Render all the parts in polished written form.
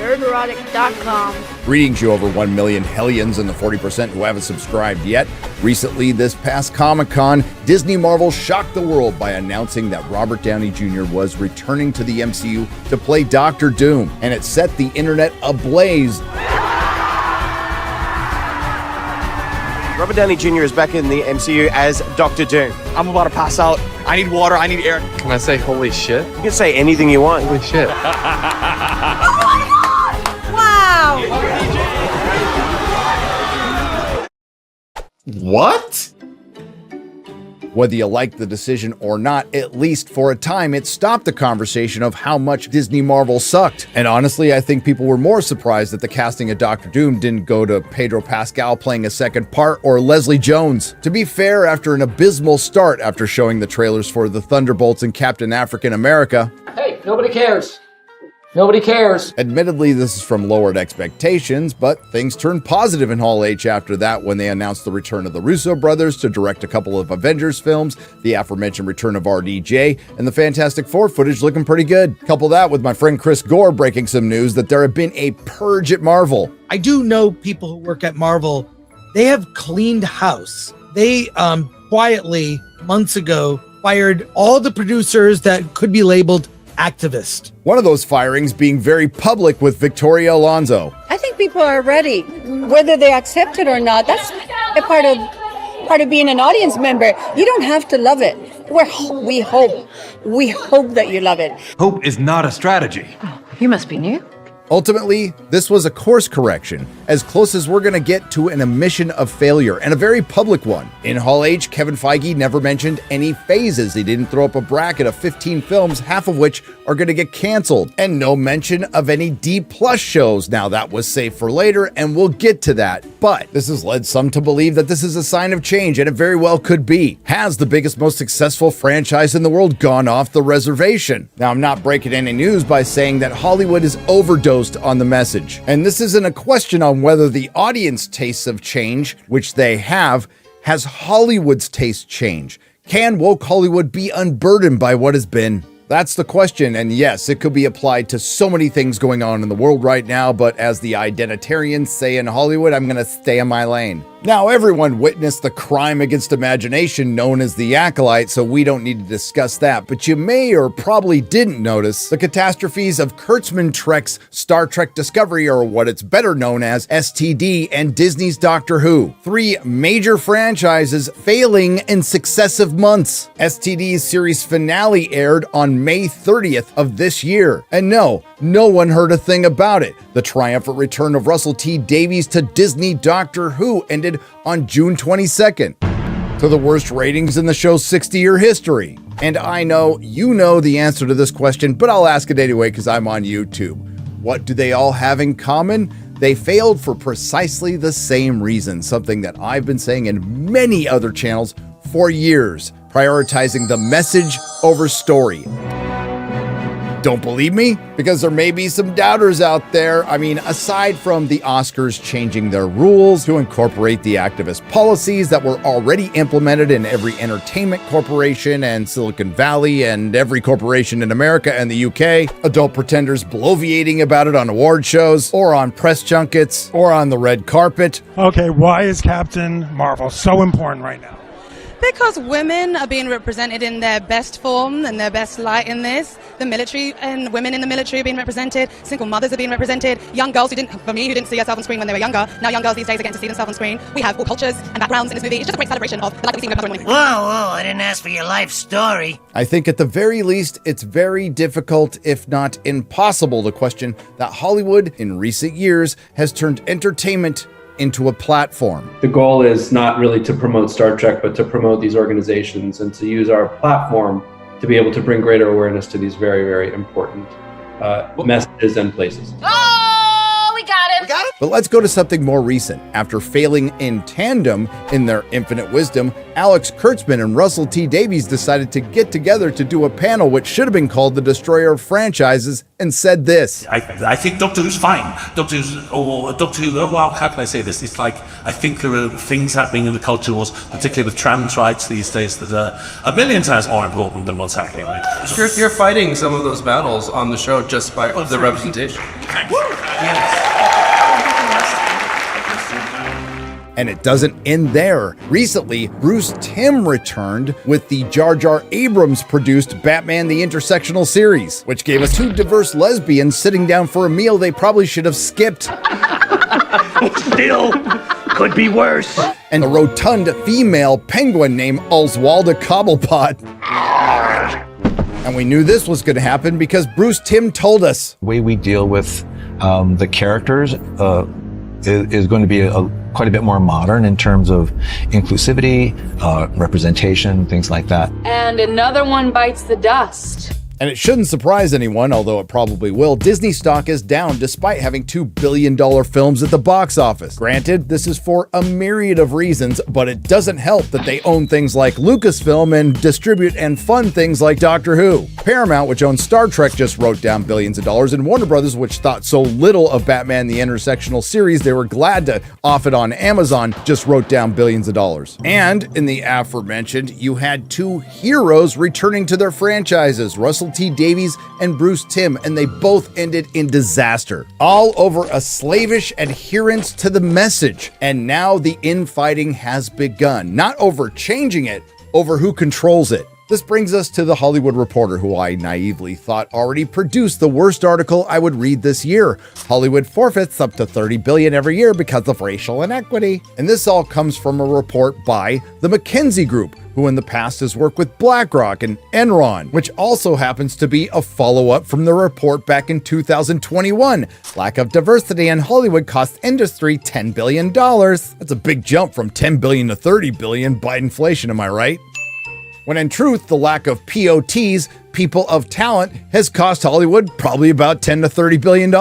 Nerdrotic.com. Greetings, you over 1 million hellions and the 40% who haven't subscribed yet. Recently, this past Comic-Con, Disney Marvel shocked the world by announcing that Robert Downey Jr. was returning to the MCU to play Doctor Doom, and it set the internet ablaze. Robert Downey Jr. is back in the MCU as Doctor Doom. I'm about to pass out. I need water. I need air. Can I say holy shit? You can say anything you want. Holy shit. Wow! What? Whether you like the decision or not, at least for a time, it stopped the conversation of how much Disney Marvel sucked. And honestly, I think people were more surprised that the casting of Doctor Doom didn't go to Pedro Pascal playing a second part or Leslie Jones. To be fair, after an abysmal start after showing the trailers for The Thunderbolts and Captain African America, hey, nobody cares. Nobody cares. Admittedly, this is from lowered expectations, but things turned positive in Hall H after that when they announced the return of the Russo brothers to direct a couple of Avengers films, the aforementioned return of RDJ, and the Fantastic Four footage looking pretty good. Couple that with my friend Chris Gore breaking some news that there had been a purge at Marvel. I do know people who work at Marvel. They have cleaned house. They quietly, months ago, fired all the producers that could be labeled activist. One of those firings being very public with Victoria Alonso. I think people are ready, whether they accept it or not. That's a part of being an audience member. You don't have to love it. We hope that you love it. Hope is not a strategy. You must be new. Ultimately, this was a course correction, as close as we're going to get to an admission of failure, and a very public one. In Hall H, Kevin Feige never mentioned any phases. He didn't throw up a bracket of 15 films, half of which are going to get canceled, and no mention of any D+ shows. Now, that was saved for later, and we'll get to that. But this has led some to believe that this is a sign of change, and it very well could be. Has the biggest, most successful franchise in the world gone off the reservation? Now, I'm not breaking any news by saying that Hollywood is overdosed on the message. And this isn't a question on whether the audience tastes have changed, which they have. Has Hollywood's taste changed? Can woke Hollywood be unburdened by what has been? That's the question, and yes, it could be applied to so many things going on in the world right now, but as the identitarians say in Hollywood, I'm gonna stay in my lane. Now, everyone witnessed the crime against imagination known as the Acolyte, so we don't need to discuss that, but you may or probably didn't notice the catastrophes of Kurtzman Trek's Star Trek Discovery, or what it's better known as STD, and Disney's Doctor Who. 3 major franchises failing in successive months. STD's series finale aired on May 30th of this year, and no one heard a thing about it. The triumphant return of Russell T Davies to Disney Doctor Who ended on June 22nd, to the worst ratings in the show's 60-year history. And I know you know the answer to this question, but I'll ask it anyway because I'm on YouTube. What do they all have in common? They failed for precisely the same reason, something that I've been saying in many other channels for years, prioritizing the message over story. Don't believe me? Because there may be some doubters out there. I mean, aside from the Oscars changing their rules to incorporate the activist policies that were already implemented in every entertainment corporation and Silicon Valley and every corporation in America and the UK, adult pretenders bloviating about it on award shows or on press junkets or on the red carpet. Okay, why is Captain Marvel so important right now? Because women are being represented in their best form and their best light in this. The military and women in the military are being represented. Single mothers are being represented. Young girls who didn't see herself on screen when they were younger. Now young girls these days are getting to see themselves on screen. We have all cultures and backgrounds in this movie. It's just a great celebration of the life we've seen with women. Whoa, I didn't ask for your life story. I think at the very least, it's very difficult, if not impossible, to question that Hollywood in recent years has turned entertainment into a platform. The goal is not really to promote Star Trek, but to promote these organizations and to use our platform to be able to bring greater awareness to these very, very important messages and places. Oh, we got him. But let's go to something more recent. After failing in tandem in their infinite wisdom, Alex Kurtzman and Russell T Davies decided to get together to do a panel which should have been called The Destroyer of Franchises, and said this. I think Doctor Who's fine. Doctor Who, well, how can I say this? It's like, I think there are things happening in the culture wars, particularly with trans rights these days, that are a million times more important than what's happening. You're fighting some of those battles on the show just by the representation. Thanks. And it doesn't end there. Recently, Bruce Timm returned with the Jar Jar Abrams produced Batman the Intersectional series, which gave us two diverse lesbians sitting down for a meal they probably should have skipped. Still could be worse. And a rotund female penguin named Oswalda Cobblepot. And we knew this was going to happen because Bruce Timm told us. The way we deal with the characters is going to be quite a bit more modern in terms of inclusivity, representation, things like that. And another one bites the dust. And it shouldn't surprise anyone, although it probably will, Disney stock is down despite having $2 billion films at the box office. Granted, this is for a myriad of reasons, but it doesn't help that they own things like Lucasfilm and distribute and fund things like Doctor Who. Paramount, which owns Star Trek, just wrote down billions of dollars, and Warner Brothers, which thought so little of Batman the Intersectional series they were glad to off it on Amazon, just wrote down billions of dollars. And in the aforementioned, you had two heroes returning to their franchises, Russell T. Davies and Bruce Timm, and they both ended in disaster, all over a slavish adherence to the message. And now the infighting has begun, not over changing it, over who controls it. This brings us to The Hollywood Reporter, who I naively thought already produced the worst article I would read this year. Hollywood forfeits up to $30 billion every year because of racial inequity. And this all comes from a report by the McKinsey Group, who in the past has worked with BlackRock and Enron, which also happens to be a follow-up from the report back in 2021. Lack of diversity in Hollywood costs industry $10 billion. That's a big jump from $10 billion to $30 billion by inflation, am I right? When in truth, the lack of POTs, people of talent, has cost Hollywood probably about $10 to $30 billion.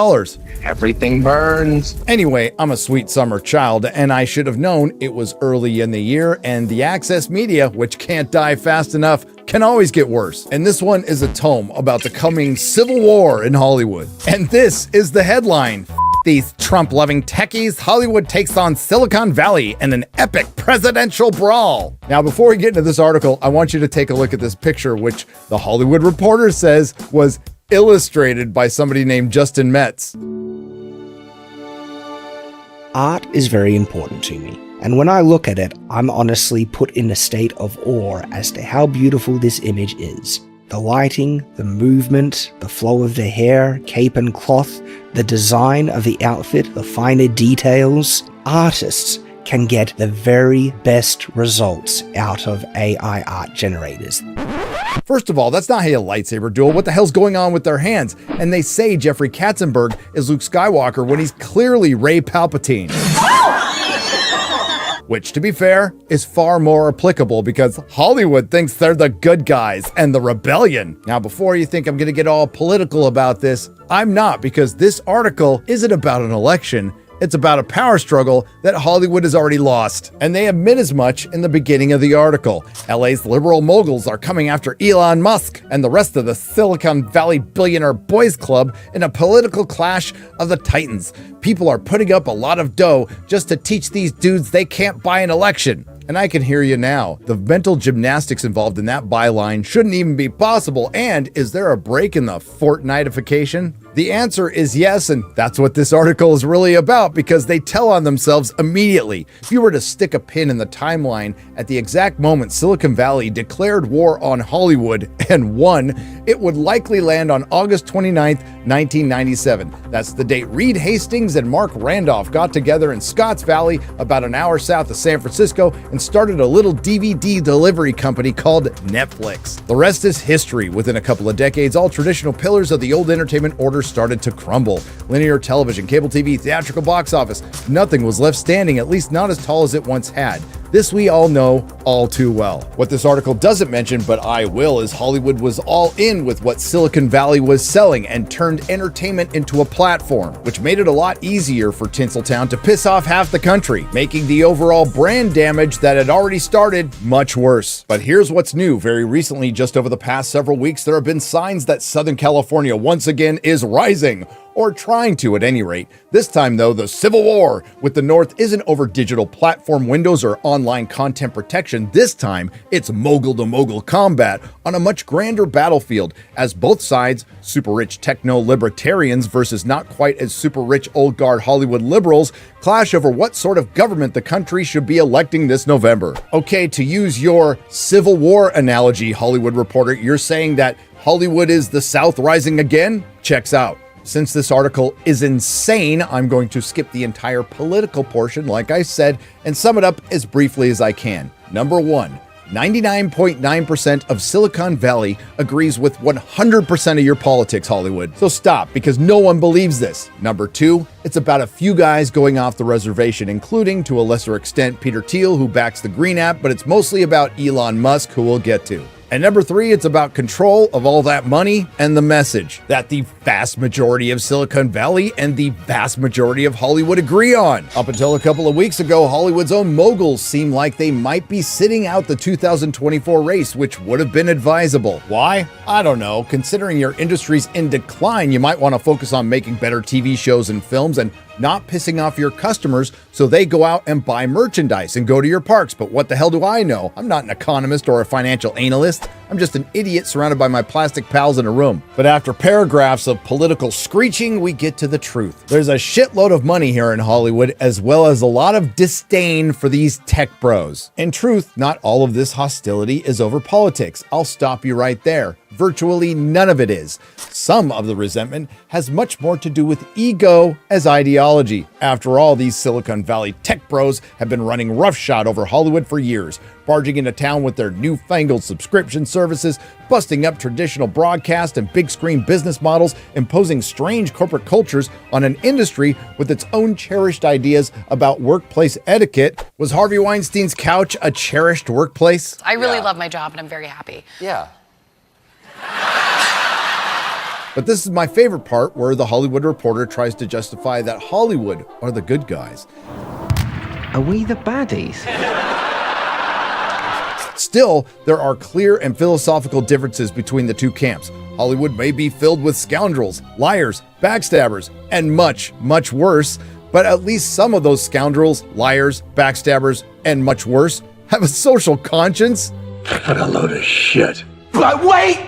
Everything burns. Anyway, I'm a sweet summer child, and I should have known it was early in the year, and the access media, which can't die fast enough, can always get worse. And this one is a tome about the coming civil war in Hollywood. And this is the headline. These Trump-loving techies, Hollywood takes on Silicon Valley in an epic presidential brawl. Now, before we get into this article, I want you to take a look at this picture, which The Hollywood Reporter says was illustrated by somebody named Justin Metz. Art is very important to me, and when I look at it, I'm honestly put in a state of awe as to how beautiful this image is. The lighting, the movement, the flow of the hair, cape and cloth, the design of the outfit, the finer details. Artists can get the very best results out of AI art generators. First of all, that's not how you lightsaber duel. What the hell's going on with their hands? And they say Jeffrey Katzenberg is Luke Skywalker when he's clearly Rey Palpatine. Which, to be fair, is far more applicable because Hollywood thinks they're the good guys and the rebellion. Now, before you think I'm going to get all political about this, I'm not, because this article isn't about an election. It's about a power struggle that Hollywood has already lost. And they admit as much in the beginning of the article. LA's liberal moguls are coming after Elon Musk and the rest of the Silicon Valley billionaire boys club in a political clash of the titans. People are putting up a lot of dough just to teach these dudes they can't buy an election. And I can hear you now. The mental gymnastics involved in that byline shouldn't even be possible. And is there a break in the Fortnite-ification? The answer is yes, and that's what this article is really about, because they tell on themselves immediately. If you were to stick a pin in the timeline at the exact moment Silicon Valley declared war on Hollywood and won, it would likely land on August 29th, 1997. That's the date Reed Hastings and Mark Randolph got together in Scotts Valley, about an hour south of San Francisco, and started a little DVD delivery company called Netflix. The rest is history. Within a couple of decades, all traditional pillars of the old entertainment order started to crumble. Linear television, cable TV, theatrical box office, nothing was left standing, at least not as tall as it once had. This we all know all too well. What this article doesn't mention, but I will, is Hollywood was all in with what Silicon Valley was selling and turned entertainment into a platform, which made it a lot easier for Tinseltown to piss off half the country, making the overall brand damage that had already started much worse. But here's what's new. Very recently, just over the past several weeks, there have been signs that Southern California once again is rising. or trying to at any rate. This time though, the Civil War with the North isn't over digital platform windows or online content protection. This time, it's mogul to mogul combat on a much grander battlefield as both sides, super rich techno-libertarians versus not quite as super rich old guard Hollywood liberals, clash over what sort of government the country should be electing this November. Okay, to use your Civil War analogy, Hollywood Reporter, you're saying that Hollywood is the South rising again? Checks out. Since this article is insane, I'm going to skip the entire political portion, like I said, and sum it up as briefly as I can. Number one, 99.9% of Silicon Valley agrees with 100% of your politics, Hollywood. So stop, because no one believes this. Number two, it's about a few guys going off the reservation, including, to a lesser extent, Peter Thiel, who backs the Green app, but it's mostly about Elon Musk, who we'll get to. And number three, it's about control of all that money and the message that the vast majority of Silicon Valley and the vast majority of Hollywood agree on. Up until a couple of weeks ago, Hollywood's own moguls seemed like they might be sitting out the 2024 race, which would have been advisable. Why? I don't know. Considering your industry's in decline, you might want to focus on making better TV shows and films and not pissing off your customers so they go out and buy merchandise and go to your parks. But what the hell do I know? I'm not an economist or a financial analyst. I'm just an idiot surrounded by my plastic pals in a room. But after paragraphs of political screeching, we get to the truth. There's a shitload of money here in Hollywood, as well as a lot of disdain for these tech bros. In truth, not all of this hostility is over politics. I'll stop you right there. Virtually none of it is. Some of the resentment has much more to do with ego as ideology. After all, these Silicon Valley tech bros have been running roughshod over Hollywood for years, barging into town with their newfangled subscription services, busting up traditional broadcast and big screen business models, imposing strange corporate cultures on an industry with its own cherished ideas about workplace etiquette. Was Harvey Weinstein's couch a cherished workplace? I really love my job and I'm very happy. Yeah. But this is my favorite part, where the Hollywood Reporter tries to justify that Hollywood are the good guys. Are we the baddies? Still, there are clear and philosophical differences between the two camps. Hollywood may be filled with scoundrels, liars, backstabbers, and much, much worse, but at least some of those scoundrels, liars, backstabbers, and much worse have a social conscience. What a load of shit. But wait!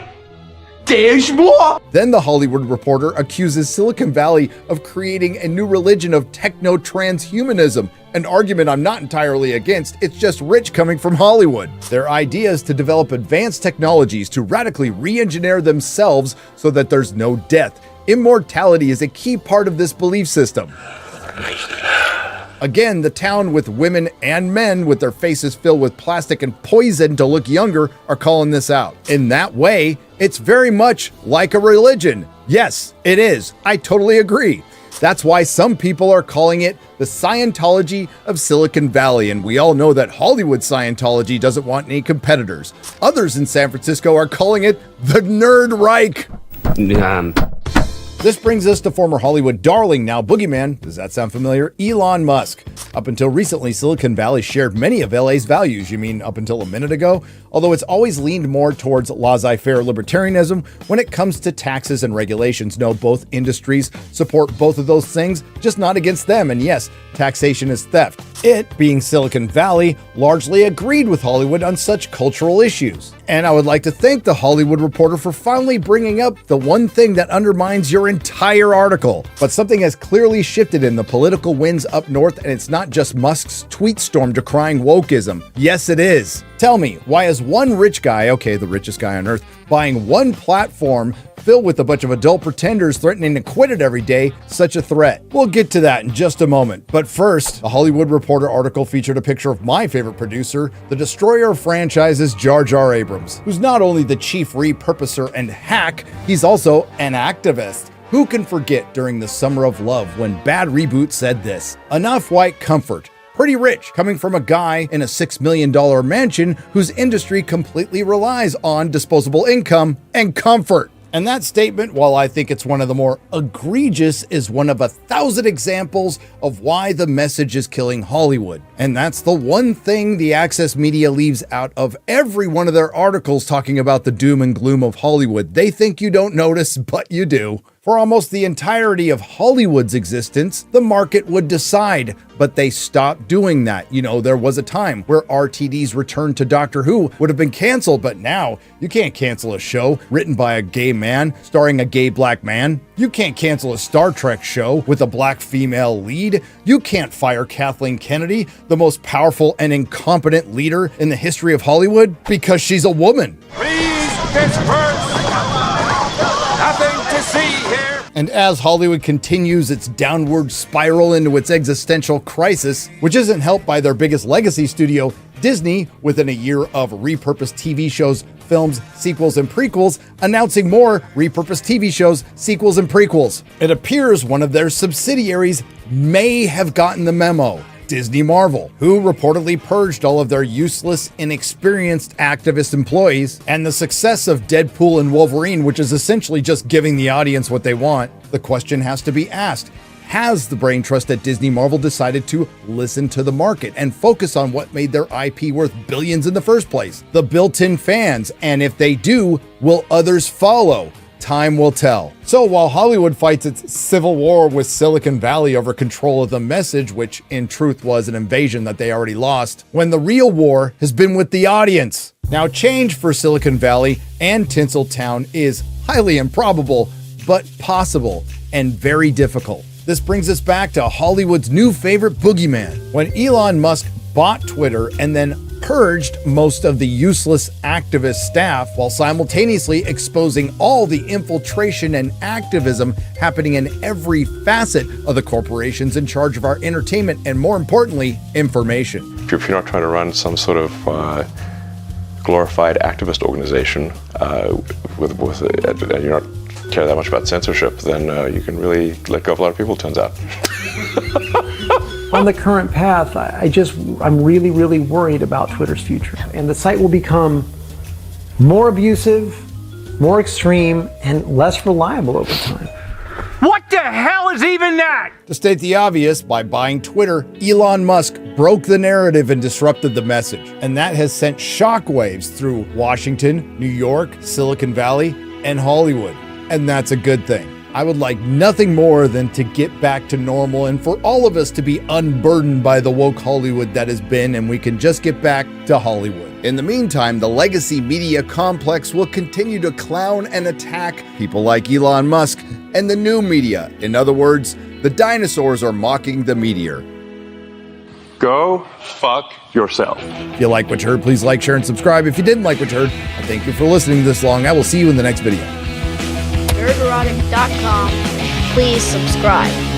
There's more! Then the Hollywood Reporter accuses Silicon Valley of creating a new religion of techno-transhumanism, an argument I'm not entirely against. It's just rich coming from Hollywood. Their idea is to develop advanced technologies to radically re-engineer themselves so that there's no death. Immortality is a key part of this belief system. Again, the town with women and men with their faces filled with plastic and poison to look younger are calling this out. In that way, it's very much like a religion. Yes, it is. I totally agree. That's why some people are calling it the Scientology of Silicon Valley, and we all know that Hollywood Scientology doesn't want any competitors. Others in San Francisco are calling it the Nerdrotic. This brings us to former Hollywood darling, now boogeyman, does that sound familiar? Elon Musk. Up until recently, Silicon Valley shared many of LA's values. You mean up until a minute ago? Although it's always leaned more towards laissez-faire libertarianism when it comes to taxes and regulations. No, both industries support both of those things, just not against them. And yes, taxation is theft. It, being Silicon Valley, largely agreed with Hollywood on such cultural issues. And I would like to thank the Hollywood Reporter for finally bringing up the one thing that undermines your entire article. But something has clearly shifted in the political winds up north, and it's not just Musk's tweet storm decrying wokeism. Yes, it is. Tell me, why is one rich guy, okay, the richest guy on earth, buying one platform filled with a bunch of adult pretenders threatening to quit it every day such a threat? We'll get to that in just a moment. But first, the Hollywood Reporter article featured a picture of my favorite producer, the destroyer of franchises, Jar Jar Abrams, who's not only the chief repurposer and hack, he's also an activist. Who can forget during the Summer of Love when Bad Reboot said this? Enough white comfort. Pretty rich, coming from a guy in a $6 million mansion whose industry completely relies on disposable income and comfort. And that statement, while I think it's one of the more egregious, is one of 1,000 examples of why the message is killing Hollywood. And that's the one thing the Access Media leaves out of every one of their articles talking about the doom and gloom of Hollywood. They think you don't notice, but you do. For almost the entirety of Hollywood's existence, the market would decide, but they stopped doing that. You know, there was a time where RTD's return to Doctor Who would have been canceled, but now you can't cancel a show written by a gay man starring a gay black man. You can't cancel a Star Trek show with a black female lead. You can't fire Kathleen Kennedy, the most powerful and incompetent leader in the history of Hollywood, because she's a woman. Please disperse. Nothing to see here. And as Hollywood continues its downward spiral into its existential crisis, which isn't helped by their biggest legacy studio, Disney, within a year of repurposed TV shows, films, sequels, and prequels, announcing more repurposed TV shows, sequels, and prequels. It appears one of their subsidiaries may have gotten the memo. Disney Marvel, who reportedly purged all of their useless, inexperienced activist employees, and the success of Deadpool and Wolverine, which is essentially just giving the audience what they want, the question has to be asked. Has the brain trust at Disney Marvel decided to listen to the market and focus on what made their IP worth billions in the first place? The built-in fans, and if they do, will others follow? Time will tell. So while Hollywood fights its civil war with Silicon Valley over control of the message, which in truth was an invasion that they already lost, when the real war has been with the audience. Now, change for Silicon Valley and Tinseltown is highly improbable, but possible and very difficult. This brings us back to Hollywood's new favorite boogeyman. When Elon Musk bought Twitter and then purged most of the useless activist staff while simultaneously exposing all the infiltration and activism happening in every facet of the corporations in charge of our entertainment and, more importantly, information. If you're not trying to run some sort of glorified activist organization and you're not care that much about censorship, then you can really let go of a lot of people, it turns out. On the current path, I'm really, really worried about Twitter's future. And the site will become more abusive, more extreme, and less reliable over time. What the hell is even that? To state the obvious, by buying Twitter, Elon Musk broke the narrative and disrupted the message. And that has sent shockwaves through Washington, New York, Silicon Valley, and Hollywood. And that's a good thing. I would like nothing more than to get back to normal and for all of us to be unburdened by the woke Hollywood that has been, and we can just get back to Hollywood. In the meantime, the legacy media complex will continue to clown and attack people like Elon Musk and the new media. In other words, the dinosaurs are mocking the meteor. Go fuck yourself. If you like what you heard, please like, share, and subscribe. If you didn't like what you heard, I thank you for listening this long. I will see you in the next video. Nerdrotic.com. Please subscribe.